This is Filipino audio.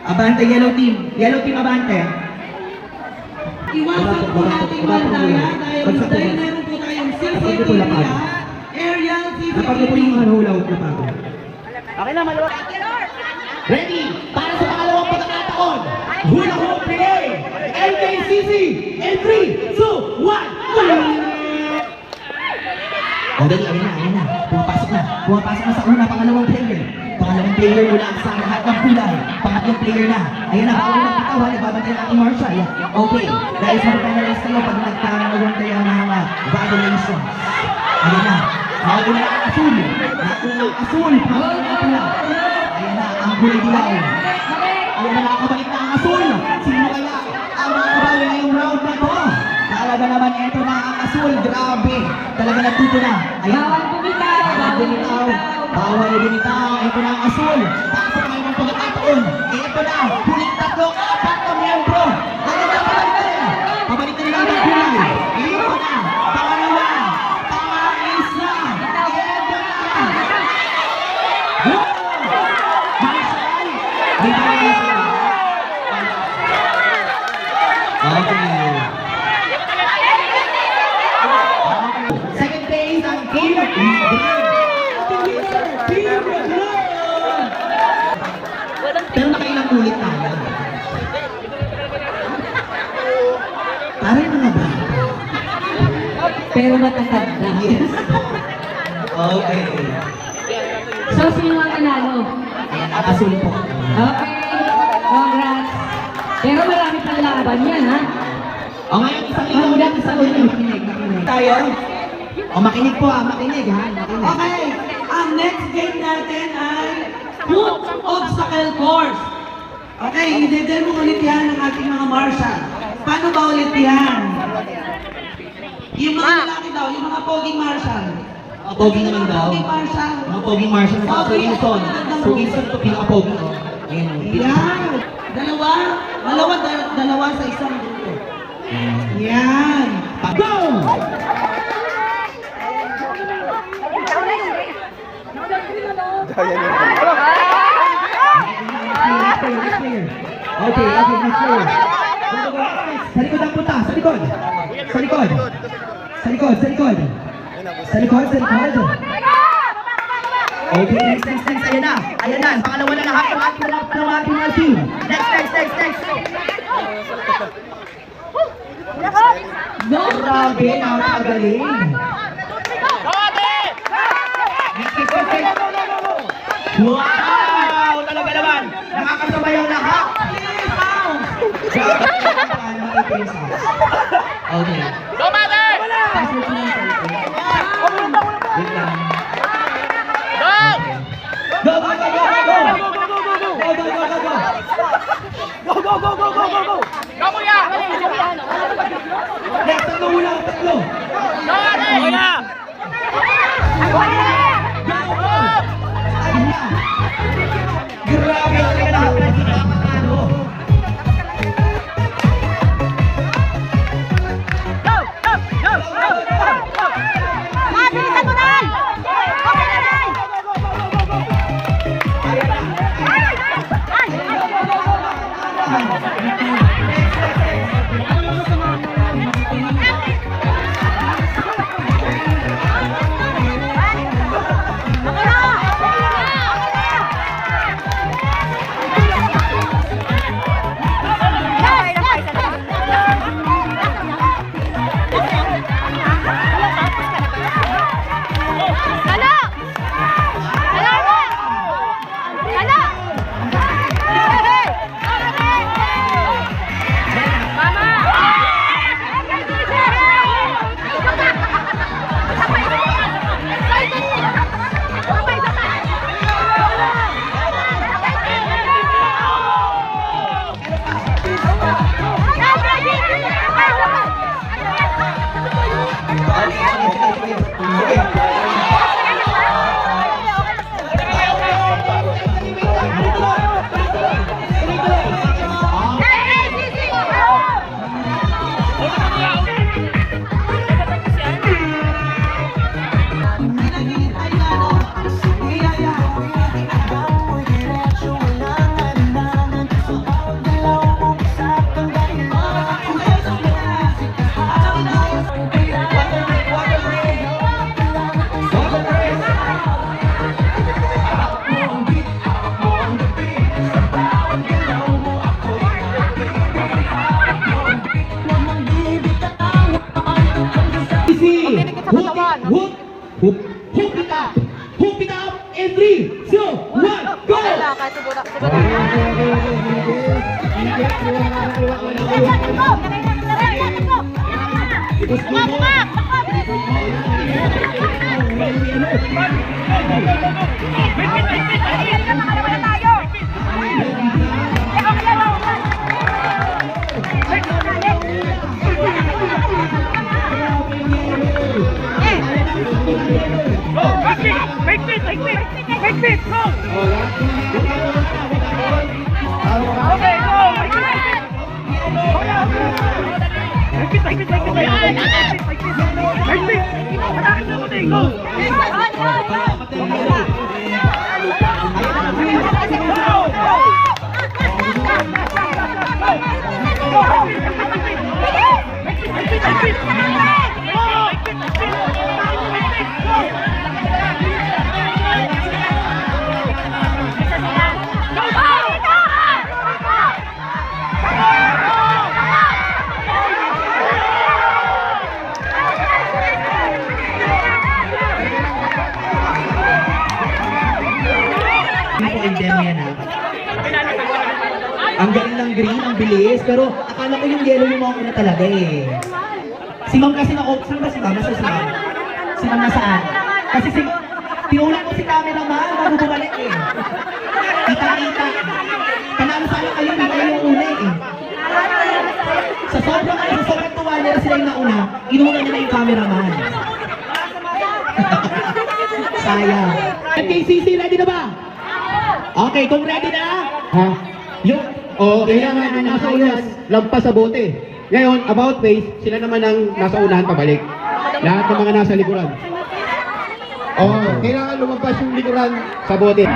Abante, yellow team. Yellow team, abante. Iwasan po natin Mandaya dahil meron po tayong CCTV aerial Kapag po CCTV. yung hula hoop na pago. Okay na, maluwa. Ready? Para sa pangalawang pagkakataon. Hula hoop play! LKCC! In 3, 2, 1, O dali, ayun na. Pumapasok na. Pumapasok na sa una, pangalawang player. Pangalawang player mula sa lahat ng kulay. Pangatlong player na. Ayun na, bawal ng bitaw ha. Nagbabantay ang ating Marshall. Okay. Dahil sa mag-analyze kayo pag nagkaroon kayo ng mga violations. Ayun na. Nauna ang asul. Nauna ang asul. Pangalan ang pula. Ayun na, ang kulay dilaw. Ayun na, nakakabalik na ang asul. Sino kaya ang makakabawi ngayong round na to? Talaga naman ito na ang asul. Grabe. Talaga natuto na. Ayan. Bawal bumitaw. Bawal bumitaw. Ito na ang asul. Pasok ngayon ng pagkakataon. Ito na. Huling tatlong apat na miyembro. Ayun na, pabalik. Pabalik na nila ang kulay. Ito na. Pangalawa. Pang-isa. Ito na. Wow! Marshall. Di ba yung isa? Okay. Second base ang Team Green. Pero nakailang ulit tayo. Parang mga bata. Pero matatag na. Yes. Okay. So, sino ang nanalo? Ayan, ang asul po. Okay. Congrats. Pero marami pang laban yan, ha? O ngayon, isang ilaw ulit, isang ulit. Makinig. Tayo. O makinig po makinig ha. Makinig. Okay, ang next game natin ay foot obstacle course. Okay, i-demo ulit yan ng ating mga marshal. Paano ba ulit yan? Yung mga lalaki daw, yung mga poging marshal. Mga pogi naman daw. Poging marshal. Mga poging marshal na sa Wilson. Sir Wilson ito pinaka-pogi. Ayan. Yan. Dalawa sa isang grupo. Yan. Go! Next player. Okay, next player. Sa likod ang punta, sa likod. Sa likod. Sa likod. Okay, next. Ayan na. Pangalawa na lahat ng ating team. Next. Grabe, napagaling. Next. Wow! Talaga naman! Nakakasabay ang lahat! Okay. Go, mother! Pasok ko ng cellphone. Wait lang. Go! Go! Go, kuya! Next, tatlo muna ang tatlo. Go, ate! Kuya! Grabe talaga lahat ng kinakakano. Bilisan mo na! Okay na na! lang, kahit subukan. Ito in demo yan ha. Ang galing ng green, ang bilis, pero akala ko yung yellow yung mga una talaga eh. Si Ma'am kasi saan ba si Ma'am? Nasa si Ma'am? Si Ma'am nasaan? Kasi tinulak ko si cameraman bago bumalik eh. Kita-kita. Panalo sana kayo, hindi kayo yung una eh. Sa sobrang tuwa nila sila yung nauna, inuna nila yung cameraman. Sayang. KCC, ready na ba? Okay, kung ready na, Ha? yung Kailangan na nasa unas, lampas sa bote. Ngayon, about face, sila naman ang nasa unahan pabalik. Lahat ng mga nasa likuran. Kailangan lumabas yung likuran sa bote.